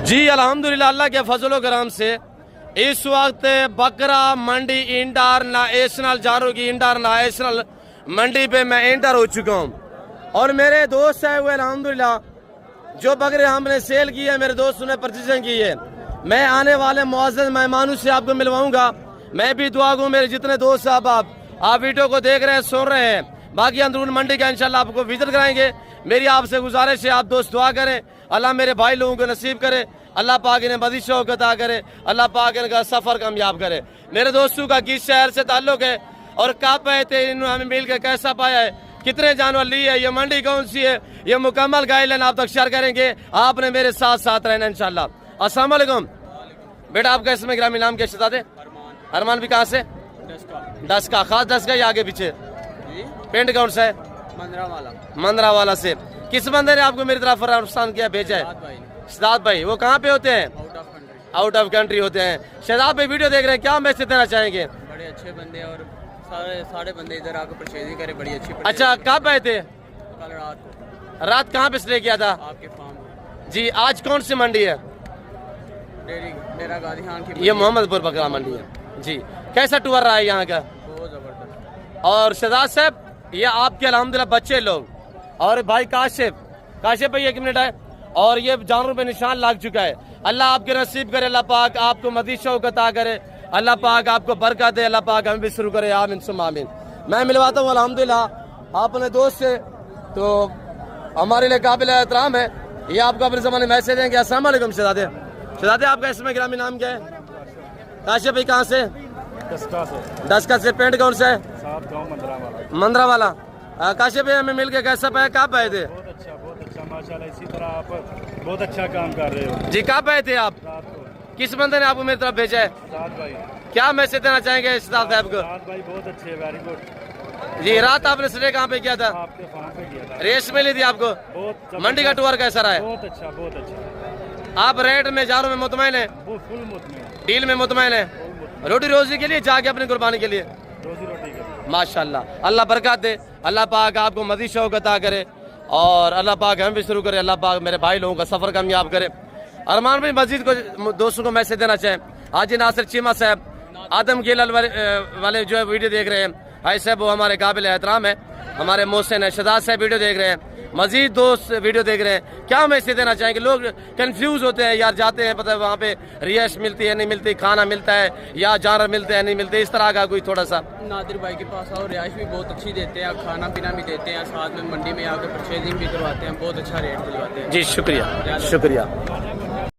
جی الحمدللہ اللہ کے فضل و کرم سے اس وقت بکرا منڈی انٹرنیشنل جارو کی انٹرنیشنل منڈی پہ میں انٹر ہو چکا ہوں، اور میرے دوست ہیں وہ الحمدللہ جو بکرے ہم نے سیل کی ہے، میرے دوستوں نے پرچیزنگ کی ہے۔ میں آنے والے معزز مہمانوں سے آپ کو ملواؤں گا۔ میں بھی دعا گوں میرے جتنے دوست صاحب آپ ویڈیو کو دیکھ رہے ہیں، سن رہے ہیں، باقی اندرون منڈی کا انشاءاللہ آپ کو وزٹ کرائیں گے۔ میری آپ سے گزارش ہے آپ دوست دعا کریں، اللہ میرے بھائی لوگوں کو نصیب کرے، اللہ پاک انہیں مزید شوق عطا کرے، اللہ پاک ان کا سفر کامیاب کرے۔ میرے دوستوں کا کس شہر سے تعلق ہے اور کب آئے تھے، انہوں نے ہمیں مل کے کیسا پایا ہے، کتنے جانور لیے ہے، یہ منڈی کون سی ہے، یہ مکمل گائیڈ لائن آپ تک شیئر کریں گے۔ آپ نے میرے ساتھ رہنا انشاءاللہ۔ السلام علیکم بیٹا، آپ کا اسم گرامی نام کیا بتا دیں؟ ارمان بھی کہاں سے؟ دس کا خاص دس کا یا آگے پیچھے؟ پینٹ کون سا ہے؟ مندرہ والا سے۔ کس بندے نے آپ کو میری طرف فرمان کیا بھیجا ہے؟ شہزاد بھائی۔ وہ کہاں پہ ہوتے ہیں؟ آؤٹ آف کنٹری ہوتے ہیں۔ شہزاد بھائی ویڈیو دیکھ رہے ہیں، کیا میسج دینا چاہیں گے؟ بڑے اچھے بندے اور سارے بندے ادھر آ کے پرچیزنگ کرے، بڑی اچھی۔ اچھا کب آئے تھے؟ کل رات کہاں پہ سلے کیا تھا؟ آپ کے فارم جی آج کون سی منڈی ہے؟ ڈیرا غازی خان کی۔ یہ محمد پور بکرا منڈی ہے جی۔ کیسا ٹور رہا ہے یہاں کا؟ بہت زبردست۔ اور شہزاد صاحب یہ آپ کے الحمدللہ بچے لوگ، اور بھائی کاشف بھائی 1 منٹ ہے، اور یہ جانوروں پہ نشان لگ چکا ہے۔ اللہ آپ کے نصیب کرے، اللہ پاک آپ کو مزید شوق عطا کرے، اللہ پاک آپ کو برکت دے، اللہ پاک ہمیں بھی شروع کرے، آمین ثم آمین۔ میں ملواتا ہوں الحمدللہ اپنے دوست سے، تو ہمارے لیے قابل احترام ہے، یہ آپ کو اپنے زمانے میں میسج دیں گے۔ السلام علیکم شہزادے، آپ کا اسم گرامی نام کیا ہے؟ کاشف بھائی کہاں سے؟ دسکا سے۔ پینٹ کون سا ہے؟ مندرہ والا۔ کاشف بھائی ہمیں مل کے کیسا پایا، کب آئے تھے؟ بہت اچھا ماشاءاللہ، اسی طرح آپ بہت اچھا کام کر رہے ہو جی۔ کب آئے تھے آپ؟ کس بندے نے آپ کو میری طرف بھیجا ہے؟ بھائی کیا میسج دینا چاہیں گے شہزاد صاحب کو؟ بھائی بہت اچھے، ویری گڈ۔ جی رات آپ نے سٹے کہاں پہ کیا تھا؟ آپ کے فارم پہ کیا تھا، ریس ملی تھی آپ کو؟ بہت منڈی کا ٹور کیسا رہا ہے؟ بہت اچھا بہت اچھا۔ آپ ریٹ میں جاروں میں مطمئن ہیں؟ فل مطمئن، ڈیل میں مطمئن ہیں؟ روٹی روزی کے لیے جا کے اپنی قربانی کے لیے؟ روزی روٹی کا ماشاءاللہ، اللہ برکات دے، اللہ پاک آپ کو مزید شوق عطا کرے، اور اللہ پاک ہم بھی شروع کرے، اللہ پاک میرے بھائی لوگوں کا سفر کامیاب کرے۔ ارمان بھائی مزید کو دوستوں کو میسج دینا چاہیں؟ حاجی ناصر چیمہ صاحب، آدم گیلل والے جو ہے ویڈیو دیکھ رہے ہیں، بھائی صاحب وہ ہمارے قابل احترام ہے، ہمارے محسن ہے۔ شہزاد صاحب ویڈیو دیکھ رہے ہیں، مزید دوست ویڈیو دیکھ رہے ہیں، کیا میسج دینا چاہیں گے؟ لوگ کنفیوز ہوتے ہیں، یار جاتے ہیں پتہ ہے وہاں پہ رہائش ملتی ہے نہیں ملتی، کھانا ملتا ہے یا جانور ملتے ہیں نہیں ملتے، اس طرح کا کوئی تھوڑا سا؟ نادر بھائی کے پاس اور رہائش بھی بہت اچھی دیتے ہیں، کھانا پینا بھی دیتے ہیں، ساتھ میں منڈی میں آ کے پرچیزنگ بھی کرواتے ہیں، بہت اچھا ریٹ دلواتے ہیں۔ جی شکریہ۔